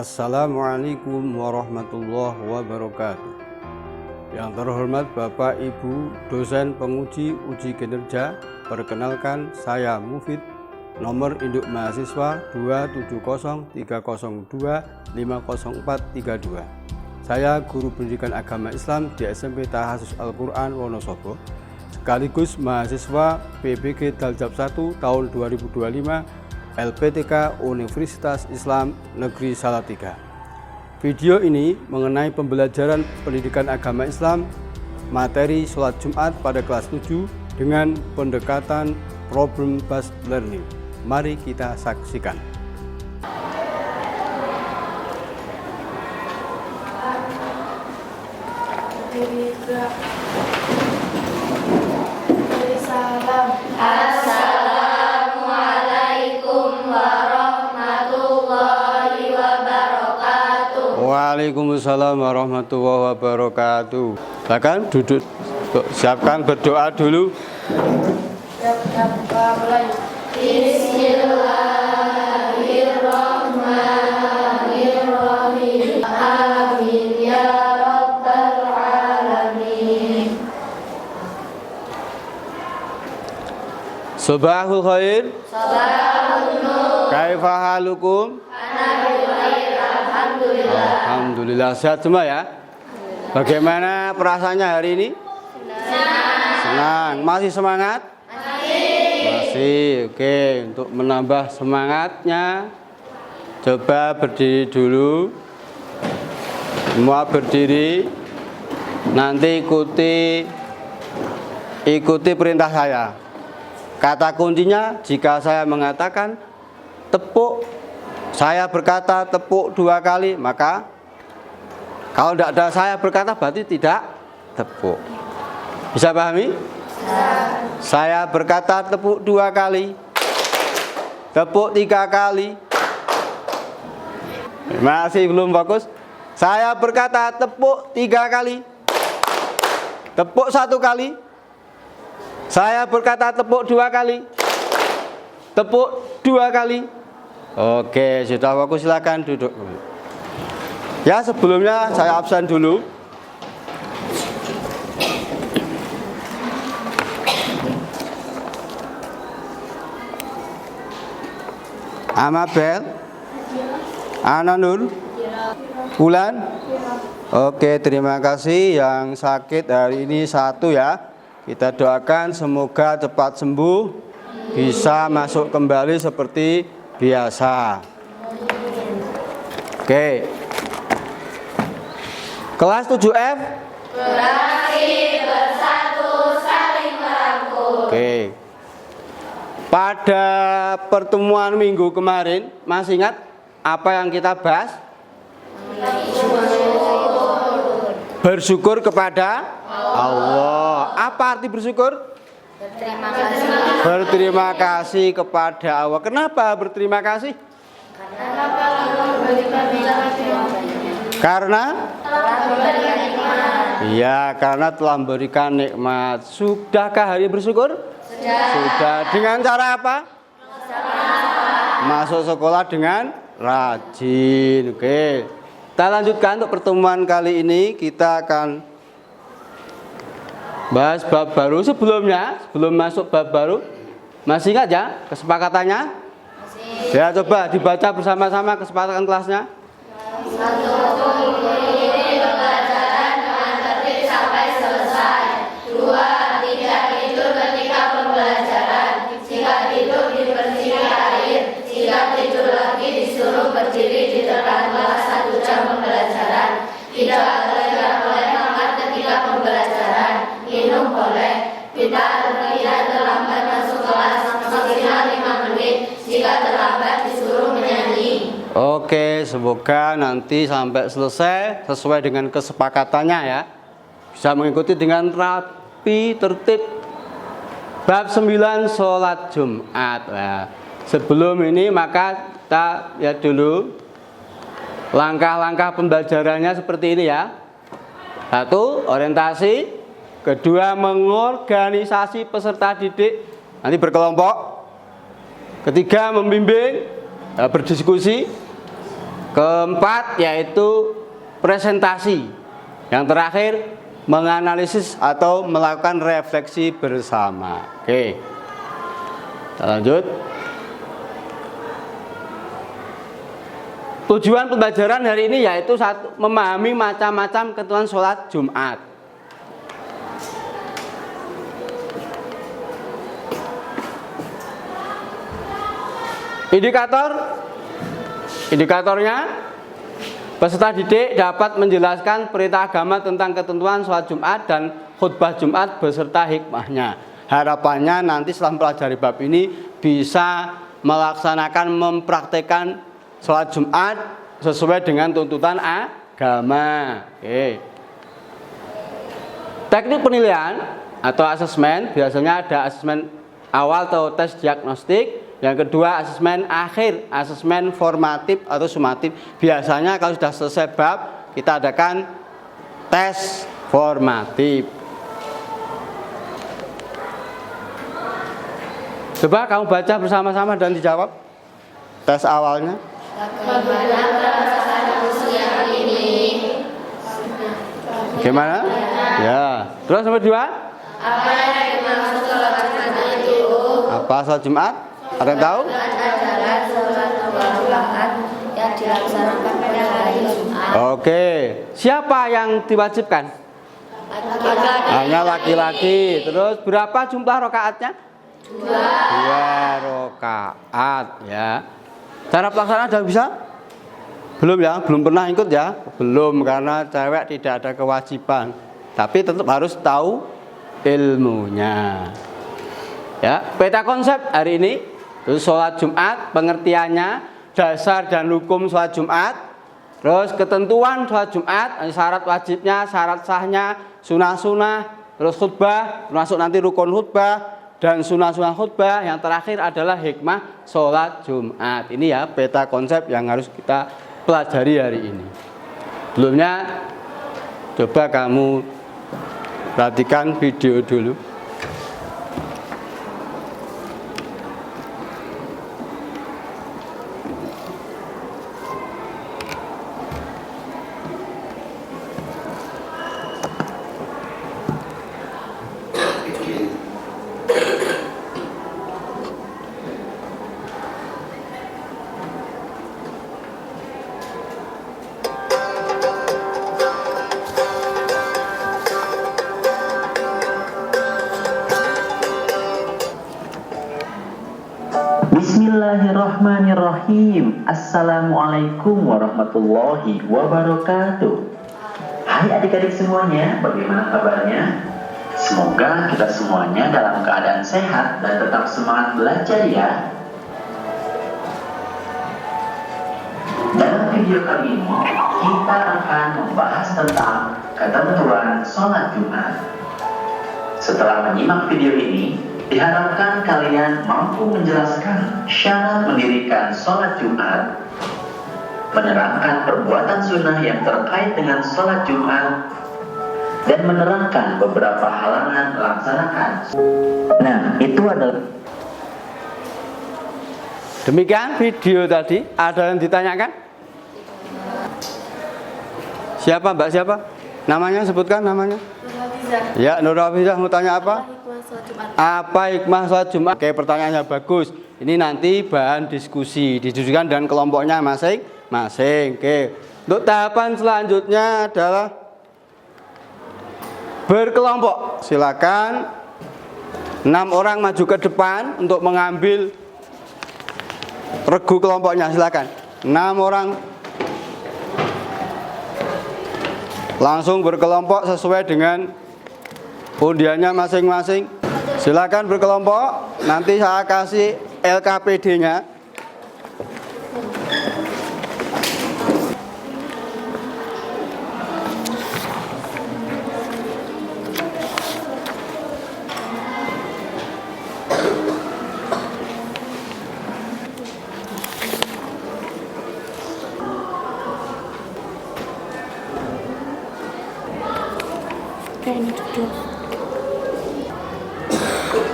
Assalamualaikum warahmatullahi wabarakatuh. Yang terhormat Bapak Ibu dosen penguji uji kinerja, perkenalkan saya Mufid, nomor induk mahasiswa 27030250432. Saya guru pendidikan agama Islam di SMP Tahasus Al-Quran Wonosobo, sekaligus mahasiswa PBG Daljab 1 tahun 2025 LPTK Universitas Islam Negeri Salatiga. Video ini mengenai pembelajaran pendidikan agama Islam, materi sholat Jumat pada kelas 7 dengan pendekatan problem based learning. Mari kita saksikan. Waalaikumsalam warahmatullahi wabarakatuh. Silakan duduk, siapkan berdoa dulu. Bismillahirrahmanirrahim. Amin ya rabbal alamin. Subahul khair. Subahul nur. Kaifa halukum? Alhamdulillah sehat semua ya. Bagaimana perasaannya hari ini? Senang. Masih semangat? Masih. Oke, untuk menambah semangatnya, coba berdiri dulu. Semua berdiri. Nanti ikuti perintah saya. Kata kuncinya, jika saya mengatakan tepuk, saya berkata tepuk 2 kali, maka kalau tidak ada saya berkata berarti tidak tepuk. Bisa pahami? Saya berkata tepuk 2 kali, tepuk 3 kali. Masih belum fokus? Saya berkata tepuk 3 kali, tepuk 1 kali. Saya berkata tepuk 2 kali, tepuk 2 kali. Oke, sudah fokus, silakan duduk. Ya, sebelumnya saya absen dulu. Amabel, Ananur, Bulan. Oke, terima kasih. Yang sakit hari ini 1 ya. Kita doakan semoga cepat sembuh, bisa masuk kembali seperti biasa. Oke. Kelas 7F. Beraksi bersatu saling merangkul. Oke. Pada pertemuan minggu kemarin, masih ingat apa yang kita bahas? Bersyukur kepada Allah. Apa arti bersyukur? Berterima kasih. Berterima kasih kepada Allah. Kenapa berterima kasih? Karena iya, karena telah memberikan nikmat. Sudahkah hari bersyukur? Sudah. Dengan cara apa? Masuk sekolah dengan rajin. Oke. Kita lanjutkan untuk pertemuan kali ini. Kita akan bahas bab baru. Sebelum masuk bab baru, masih ingat ya kesepakatannya? Masih. Ya, coba dibaca bersama-sama kesepakatan kelasnya. 1. Mengikuti pembelajaran dengan tertib sampai selesai. 2. Tidak tidur ketika pembelajaran. Jika tidur dibersihkan air. Jika tidur lagi disuruh berdiri di depan kelas 1 jam pembelajaran. Tidak boleh makan ketika pembelajaran. Minum boleh. Tidak terlambat masuk kelas maksimal 5 menit. Jika terlambat disuruh menyanyi. Oke, semoga nanti sampai selesai sesuai dengan kesepakatannya ya. Bisa mengikuti dengan rapi, tertib. Bab 9 sholat Jumat. Nah, sebelum ini maka kita lihat dulu langkah-langkah pembelajarannya seperti ini ya. 1. Orientasi. 2. Mengorganisasi peserta didik, nanti berkelompok. 3. Membimbing, berdiskusi. Keempat yaitu presentasi. Yang terakhir menganalisis atau melakukan refleksi bersama. Oke. Kita lanjut. Tujuan pembelajaran hari ini yaitu satu, memahami macam-macam ketentuan sholat Jumat. Indikatornya, peserta didik dapat menjelaskan perintah agama tentang ketentuan sholat Jumat dan khutbah Jumat beserta hikmahnya. Harapannya nanti setelah mempelajari bab ini bisa melaksanakan, mempraktekkan sholat Jumat sesuai dengan tuntutan agama. Oke. Teknik penilaian atau asesmen, biasanya ada asesmen awal atau tes diagnostik. Yang kedua asesmen akhir, asesmen formatif atau sumatif. Biasanya kalau sudah selesai bab, kita adakan tes formatif. Coba kamu baca bersama-sama dan dijawab tes awalnya. Bagaimana perasaan usia ini? Gimana? Ya. Terus nomor 2? Apa yang dimaksud sholat Jumat itu? Apa sholat Jumat? Ada yang tahu? Adalah sholat 2 rakaat yang dilaksanakan pada hari Jumat. Oke. Siapa yang diwajibkan? Laki-laki. Hanya laki-laki. Terus berapa jumlah rakaatnya? 2 rakaat ya. Cara pelaksanaan sudah bisa? Belum ya? Belum pernah ikut ya? Belum, karena cewek tidak ada kewajiban. Tapi tetap harus tahu ilmunya. Ya, peta konsep hari ini itu sholat Jumat, pengertiannya, dasar dan hukum sholat Jumat, terus ketentuan sholat Jumat, syarat wajibnya, syarat sahnya, sunah-sunah, terus khutbah, termasuk nanti rukun khutbah dan sunah-sunah khutbah. Yang terakhir adalah hikmah sholat Jumat. Ini ya peta konsep yang harus kita pelajari hari ini. Sebelumnya coba kamu perhatikan video dulu. Bismillahirrahmanirrahim. Assalamualaikum warahmatullahi wabarakatuh. Hai adik-adik semuanya, bagaimana kabarnya? Semoga kita semuanya dalam keadaan sehat dan tetap semangat belajar ya. Dalam video kali ini kita akan membahas tentang ketentuan sholat Jumat. Setelah menyimak video ini, diharapkan kalian mampu menjelaskan syarat mendirikan sholat Jumat, menerangkan perbuatan sunnah yang terkait dengan sholat Jumat, dan menerangkan beberapa halangan melaksanakan. Nah, itu adalah. Demikian video tadi. Ada yang ditanyakan? Siapa Mbak siapa? Namanya sebutkan namanya. Ya, Nur Hafizah mau tanya apa? Apa hikmah sholat Jumat? Oke, pertanyaannya bagus. Ini nanti bahan diskusi, didiskusikan dengan kelompoknya masing-masing. Oke. Untuk tahapan selanjutnya adalah berkelompok. Silakan 6 orang maju ke depan untuk mengambil regu kelompoknya. Silakan. 6 orang langsung berkelompok sesuai dengan undiannya masing-masing. Silakan berkelompok. Nanti saya kasih LKPD-nya.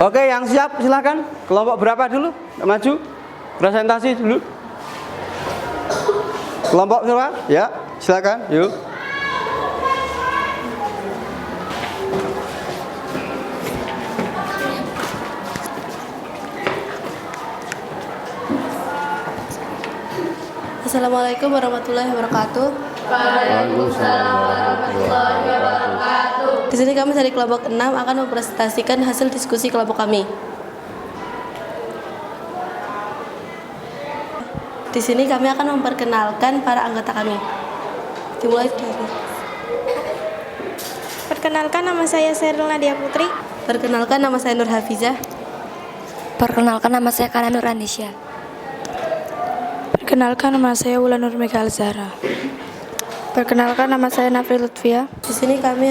Oke, yang siap silakan. Kelompok berapa dulu? Maju. Presentasi dulu. Kelompok semua? Ya, silakan. Yuk. Assalamualaikum warahmatullahi wabarakatuh. Waalaikumsalam warahmatullahi wabarakatuh. Di sini kami dari kelompok 6 akan mempresentasikan hasil diskusi kelompok kami. Di sini kami akan memperkenalkan para anggota kami. Dimulai dari Perkenalkan, nama saya Seril Nadia Putri. Perkenalkan, nama saya Nur Hafizah. Perkenalkan, nama saya Kana Nur Andisya. Perkenalkan, nama saya Wulan Nur Mega Alzara. Perkenalkan, nama saya Nafri Lutfia. Di sini kami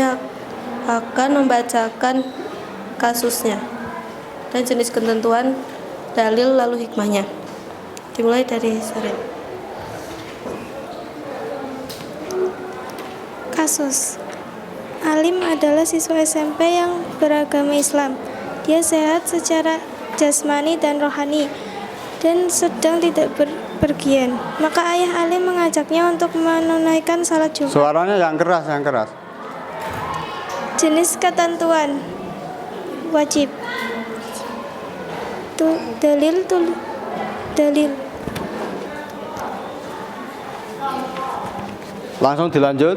akan membacakan kasusnya dan jenis ketentuan, dalil, lalu hikmahnya. Dimulai dari Sarin. Kasus. Alim adalah siswa SMP yang beragama Islam. Dia sehat secara jasmani dan rohani dan sedang tidak berpergian. Maka ayah Alim mengajaknya untuk menunaikan salat Jumat. Suaranya yang keras, yang keras. Jenis ketentuan wajib. Dalil. Langsung dilanjut.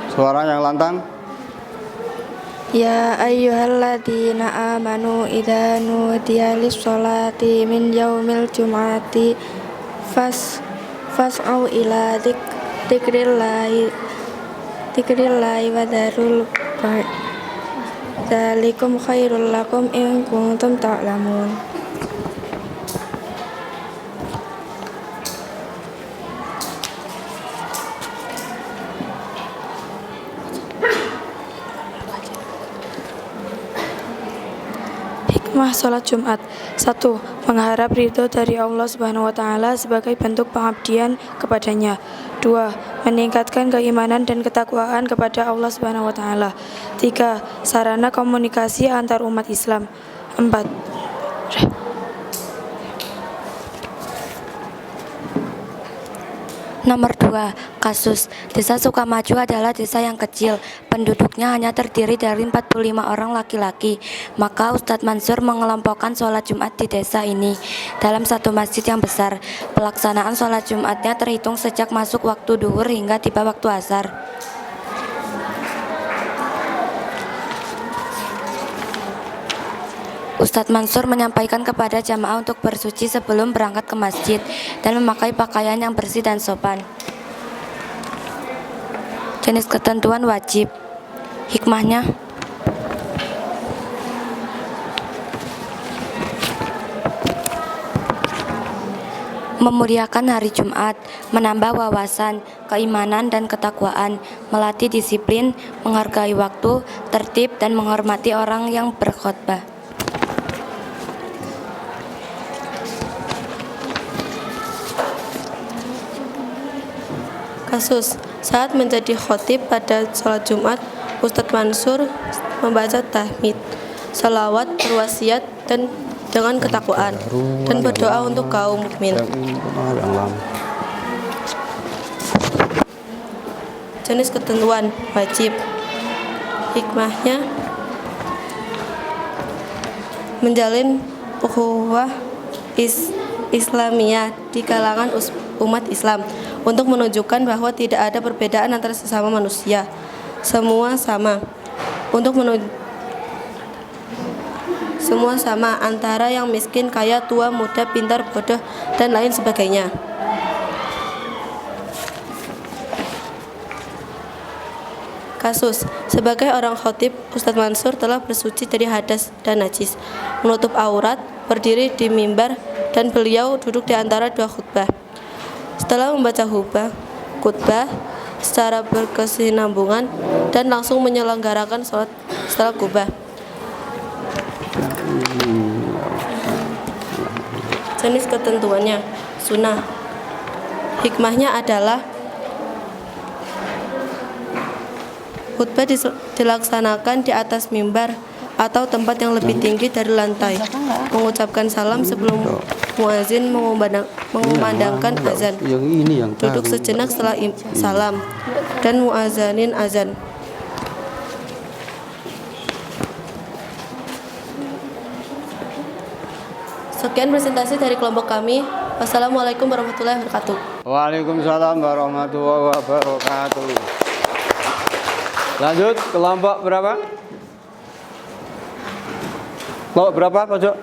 Suara yang lantang. Ya ayyuhalladzina amanu idza nudiya lis-sholati min yaumil jum'ati fas'au ila dzikrillahi wa dzarul bai'. Dzalikum khairul lakum in kuntum ta'lamun. Hikmah sholat Jumat. 1. Mengharap ridho dari Allah Subhanahu wa Ta'ala sebagai bentuk pengabdian kepadanya. 2. Meningkatkan keimanan dan ketakwaan kepada Allah Subhanahu wa Ta'ala. 3. Sarana komunikasi antar umat Islam. 4. Nomor 2. Kasus. Desa Sukamaju adalah desa yang kecil. Penduduknya hanya terdiri dari 45 orang laki-laki. Maka Ustadz Mansur mengelompokkan sholat Jumat di desa ini dalam satu masjid yang besar. Pelaksanaan sholat Jumatnya terhitung sejak masuk waktu duhur hingga tiba waktu asar. Ustadz Mansur menyampaikan kepada jamaah untuk bersuci sebelum berangkat ke masjid dan memakai pakaian yang bersih dan sopan. Jenis ketentuan wajib. Hikmahnya, memuliakan hari Jumat, menambah wawasan, keimanan dan ketakwaan, melatih disiplin, menghargai waktu, tertib dan menghormati orang yang berkhotbah. Kasus. Saat menjadi khotib pada sholat Jumat, Ustadz Mansur membaca tahmid, salawat, berwasiat dan dengan ketakwaan dan berdoa untuk kaum mukmin. Jenis ketentuan wajib. Hikmahnya menjalin ukhuwah Islamiyah di kalangan umat Islam untuk menunjukkan bahwa tidak ada perbedaan antara sesama manusia, semua sama. Semua sama antara yang miskin, kaya, tua, muda, pintar, bodoh dan lain sebagainya. Kasus. Sebagai orang khotib, Ustadz Mansur telah bersuci dari hadas dan najis, menutup aurat, berdiri di mimbar, dan beliau duduk di antara dua khutbah. Setelah membaca khutbah secara berkesinambungan dan langsung menyelenggarakan sholat setelah khutbah. Jenis ketentuannya sunnah. Hikmahnya adalah khutbah dilaksanakan di atas mimbar atau tempat yang lebih tinggi dari lantai, mengucapkan salam sebelum muazin mengumandangkan azan. Yang ini yang Duduk tahu. sejenak setelah salam dan muazanin azan. Sekian presentasi dari kelompok kami. Wassalamualaikum warahmatullahi wabarakatuh. Waalaikumsalam warahmatullahi wabarakatuh. Lanjut kelompok berapa? Kelompok berapa, pojok?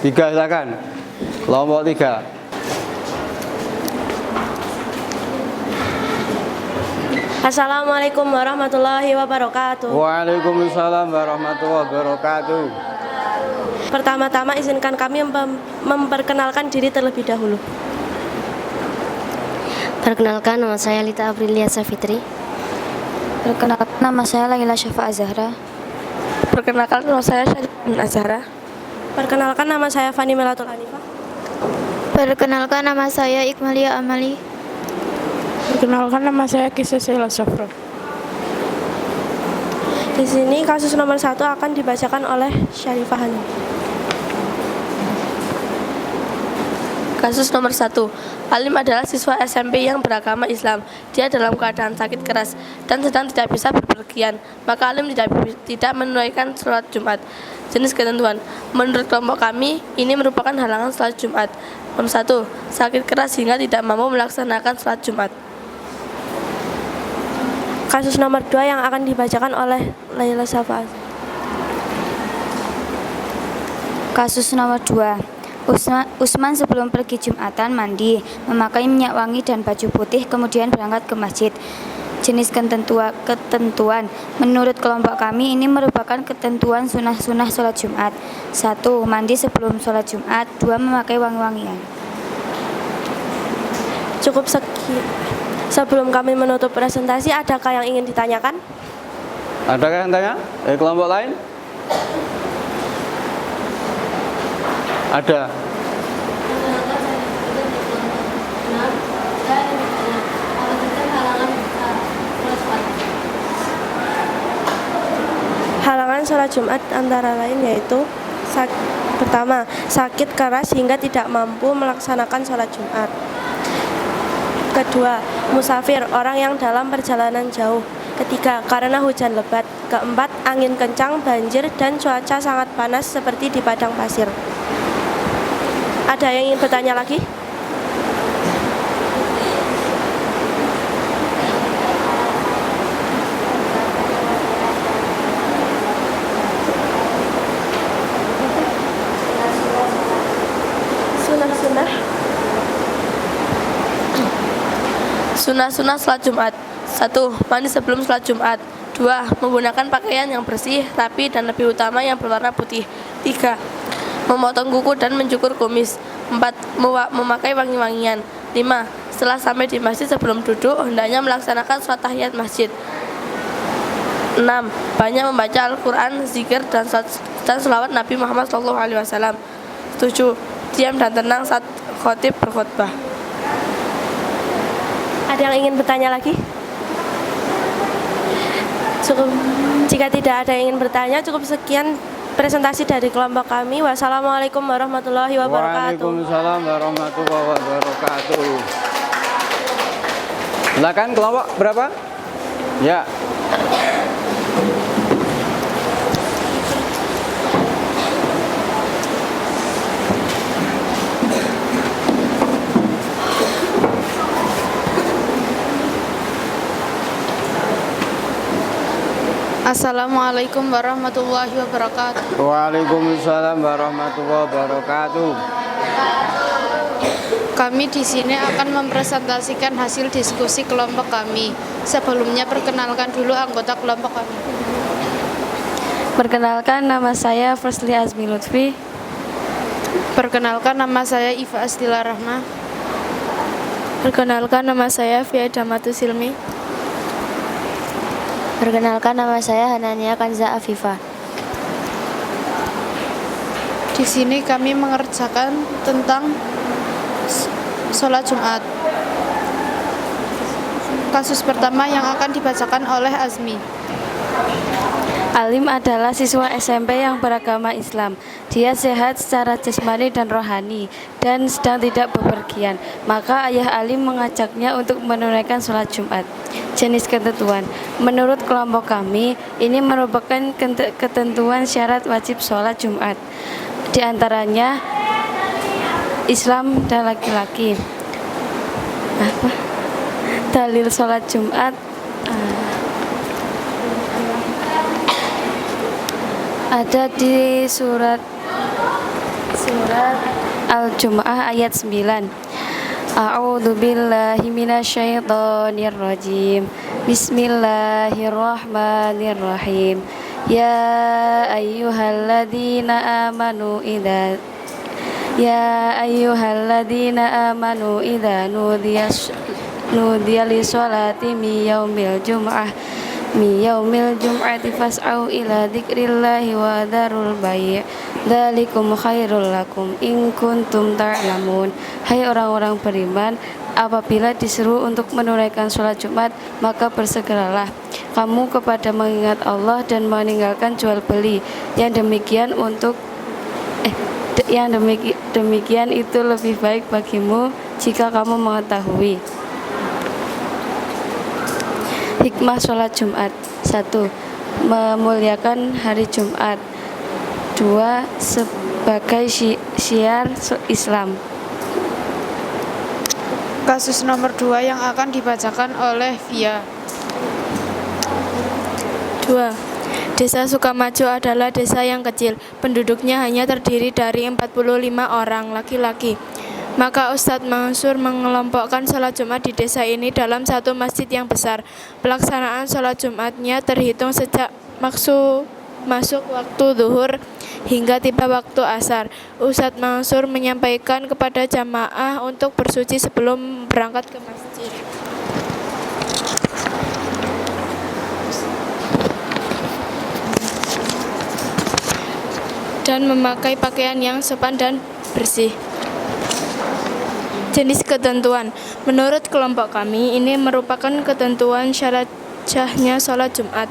3, silakan. Kelompok 3. Assalamualaikum warahmatullahi wabarakatuh. Waalaikumsalam warahmatullahi wabarakatuh. Pertama-tama izinkan kami memperkenalkan diri terlebih dahulu. Perkenalkan, nama saya Lita Aprilia Safitri. Perkenalkan, nama saya Laila Syafa Azhara. Perkenalkan, nama saya Syarifin Azhara. Perkenalkan, nama saya Fani Melatul Anifah. Perkenalkan, nama saya Ikmalia Amali. Perkenalkan, nama saya Kisah Sela Safra. Di sini kasus nomor 1 akan dibacakan oleh Syarifah Hani. Kasus nomor 1. Alim adalah siswa SMP yang beragama Islam. Dia dalam keadaan sakit keras dan sedang tidak bisa berpergian. Maka Alim tidak menunaikan sholat Jumat. Jenis ketentuan. Menurut kelompok kami, ini merupakan halangan sholat Jumat. Nomor 1. Sakit keras hingga tidak mampu melaksanakan sholat Jumat. Kasus nomor 2 yang akan dibacakan oleh Laila Syafa. Kasus nomor 2. Usman sebelum pergi Jumatan mandi, memakai minyak wangi dan baju putih, kemudian berangkat ke masjid. Jenis ketentuan. Menurut kelompok kami ini merupakan ketentuan sunah-sunah sholat Jumat. 1. Mandi sebelum sholat Jumat. 2. Memakai wangi-wangian. Cukup sekian. Sebelum kami menutup presentasi, adakah yang ingin ditanyakan? Adakah yang tanya? Kelompok lain? Ada. Halangan sholat Jumat antara lain yaitu pertama, sakit keras hingga tidak mampu melaksanakan sholat Jumat. Kedua, musafir, orang yang dalam perjalanan jauh. Ketiga, karena hujan lebat. Keempat, angin kencang, banjir, dan cuaca sangat panas seperti di padang pasir. Ada yang ingin bertanya lagi? Sunah-sunah sholat Jumat. 1. Mandi sebelum sholat Jumat. 2. Menggunakan pakaian yang bersih, rapi, dan lebih utama yang berwarna putih. 3. Memotong kuku dan mencukur kumis. 4. Memakai wangi-wangian. 5. Setelah sampai di masjid sebelum duduk, hendaknya melaksanakan sholat tahiyat masjid. 6. Banyak membaca Al-Quran, zikir, dan sholawat Nabi Muhammad SAW. 7. Diam dan tenang saat khotib berkhutbah. Ada yang ingin bertanya lagi? Cukup. Jika tidak ada yang ingin bertanya, cukup sekian presentasi dari kelompok kami. Wassalamualaikum warahmatullahi wabarakatuh. Waalaikumsalam warahmatullahi wabarakatuh. Silakan kelompok berapa? Ya. Assalamualaikum warahmatullahi wabarakatuh. Waalaikumsalam warahmatullahi wabarakatuh. Kami di sini akan mempresentasikan hasil diskusi kelompok kami. Sebelumnya perkenalkan dulu anggota kelompok kami. Perkenalkan, nama saya Fersli Azmi Lutfi. Perkenalkan, nama saya Iva Astila Rahma. Perkenalkan, nama saya Fiada Matu Silmi. Perkenalkan, nama saya Hanania Kanza Afifah. Di sini kami mengerjakan tentang sholat Jumat. Kasus pertama yang akan dibacakan oleh Azmi. Alim adalah siswa SMP yang beragama Islam. Dia sehat secara jasmani dan rohani dan sedang tidak bepergian. Maka ayah Alim mengajaknya untuk menunaikan sholat Jumat. Jenis ketentuan. Menurut kelompok kami, ini merupakan ketentuan syarat wajib sholat Jumat. Di antaranya Islam dan laki-laki. Dalil sholat Jumat ada di surat Al-Jumu'ah ayat 9. A'udzu billahi minasyaitonir rajim. Bismillahirrahmanirrahim. Ya ayyuhalladzina amanu idza nudiya lis-sholati mi yaumil jum'ati fas'au ila dzikrillahi wa dzarul bai' dzalikum khairul lakum in kuntum ta'lamun. Hai orang-orang beriman, apabila disuruh untuk menunaikan sholat Jumat, maka bersegeralah kamu kepada mengingat Allah dan meninggalkan jual beli. Yang demikian itu lebih baik bagimu jika kamu mengetahui. Hikmah sholat Jumat. 1. Memuliakan hari Jumat. 2. Sebagai syiar Islam. Kasus nomor 2 yang akan dibacakan oleh Via. 2. Desa Sukamaju adalah desa yang kecil. Penduduknya hanya terdiri dari 45 orang laki-laki. Maka Ustadz Mansur mengelompokkan sholat Jumat di desa ini dalam satu masjid yang besar. Pelaksanaan sholat Jumatnya terhitung sejak masuk waktu zuhur hingga tiba waktu asar. Ustadz Mansur menyampaikan kepada jamaah untuk bersuci sebelum berangkat ke masjid. Dan memakai pakaian yang sopan dan bersih. Jenis ketentuan. Menurut kelompok kami, ini merupakan ketentuan syarat sahnya sholat Jumat.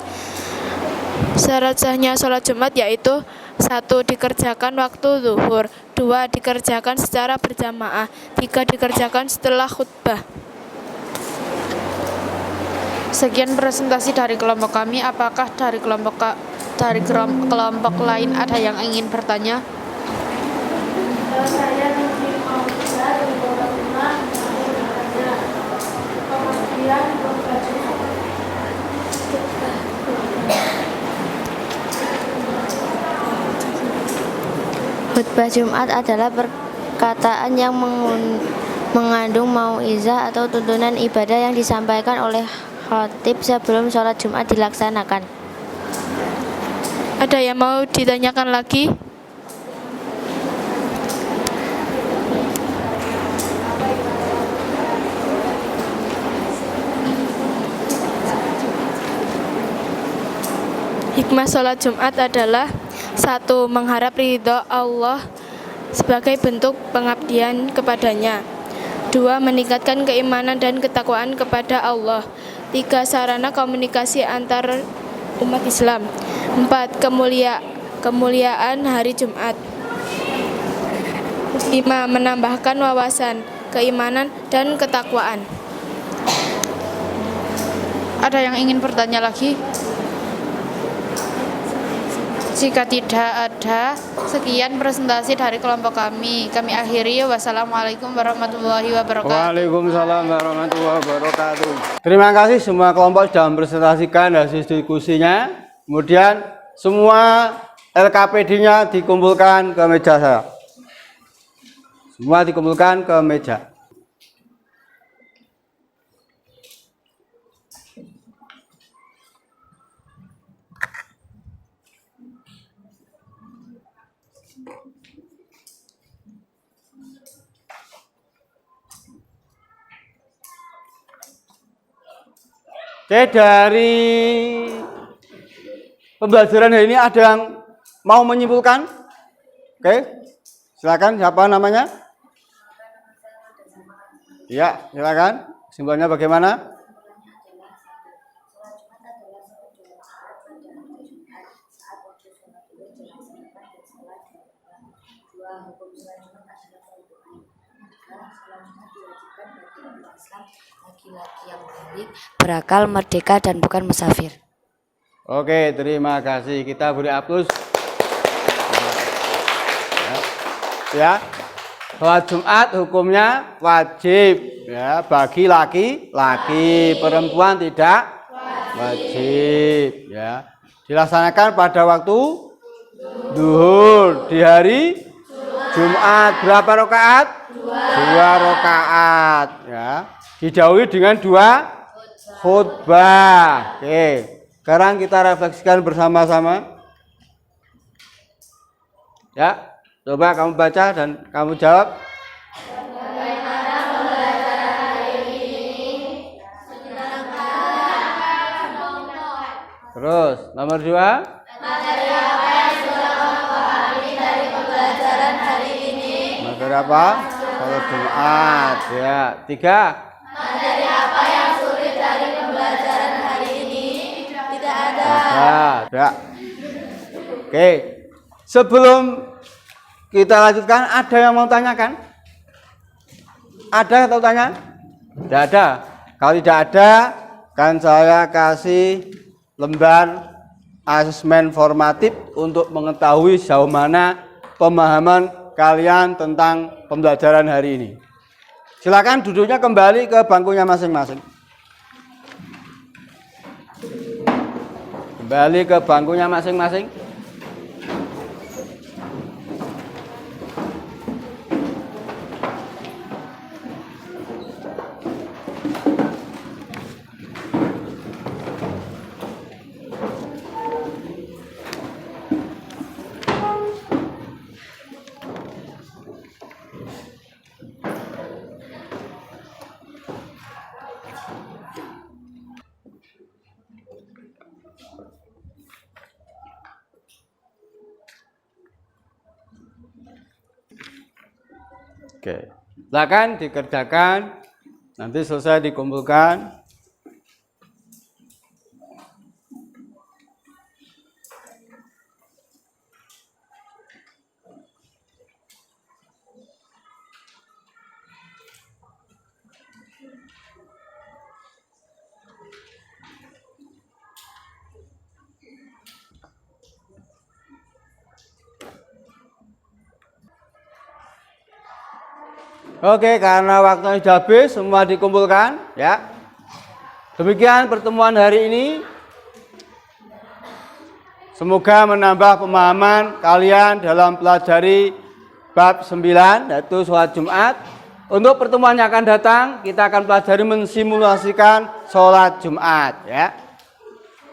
Syarat sahnya sholat Jumat yaitu 1. Dikerjakan waktu zuhur. 2. Dikerjakan secara berjamaah. 3. Dikerjakan setelah khutbah. Sekian presentasi dari kelompok kami. Apakah dari kelompok lain ada yang ingin bertanya? Khutbah Jumat adalah perkataan yang mengandung mau'izah atau tuntunan ibadah yang disampaikan oleh khatib sebelum sholat Jumat dilaksanakan. Ada yang mau ditanyakan lagi? Hikmah sholat Jumat adalah 1. Mengharap ridho Allah sebagai bentuk pengabdian kepadanya. 2. Meningkatkan keimanan dan ketakwaan kepada Allah. 3. Sarana komunikasi antar umat Islam. 4. Kemuliaan hari Jumat. 5. Menambahkan wawasan, keimanan, dan ketakwaan. Ada yang ingin bertanya lagi? Jika tidak ada, sekian presentasi dari kelompok kami. Kami akhiri. Wassalamualaikum warahmatullahi wabarakatuh. Waalaikumsalam warahmatullahi wabarakatuh. Terima kasih semua kelompok sudah mempresentasikan hasil diskusinya. Kemudian semua LKPD-nya dikumpulkan ke meja saya. Semua dikumpulkan ke meja. Oke, dari pembelajaran hari ini ada yang mau menyimpulkan? Oke, silakan. Siapa namanya? Ya, silakan. Kesimpulannya bagaimana? laki-laki yang balik, berakal, merdeka, dan bukan musafir. Oke, terima kasih. Kita beri aplaus. Ya. Sholat Jumat hukumnya wajib ya bagi laki-laki, perempuan tidak wajib ya. Dilaksanakan pada waktu zuhur di hari Jumat. Berapa rakaat? 2 rakaat ya. Didahului dengan 2 khutbah. Oke. Sekarang kita refleksikan bersama-sama. Ya. Coba kamu baca dan kamu jawab. Bagaimana pembelajaran hari ini? Terus, nomor 2. Materi apa yang sudah kamu pahami dari pembelajaran hari ini? Materi apa? Sholat Jumat. Ya. 3. Materi apa yang sulit dari pembelajaran hari ini? Tidak ada. Ada. Oke. Sebelum kita lanjutkan, ada yang mau tanyakan? Ada atau tanya? Tidak ada. Kalau tidak ada, kan saya kasih lembar asesmen formatif untuk mengetahui sejauh mana pemahaman kalian tentang pembelajaran hari ini. Silakan duduknya kembali ke bangkunya masing-masing. Kembali ke bangkunya masing-masing. Oke, silakan dikerjakan, nanti selesai dikumpulkan. Oke, karena waktunya sudah habis, semua dikumpulkan, ya. Demikian pertemuan hari ini. Semoga menambah pemahaman kalian dalam pelajari bab 9, yaitu sholat Jumat. Untuk pertemuan yang akan datang, kita akan pelajari mensimulasikan sholat Jumat, ya.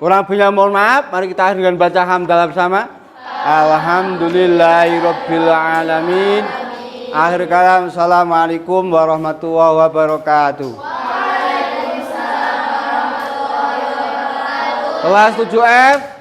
Kurang lebihnya mohon maaf. Mari kita dengan baca hamdalah bersama. Alhamdulillahirabbil alamin. Akhir kalam, assalamualaikum warahmatullahi wabarakatuh. Waalaikumsalam warahmatullahi wabarakatuh. Kelas 7F.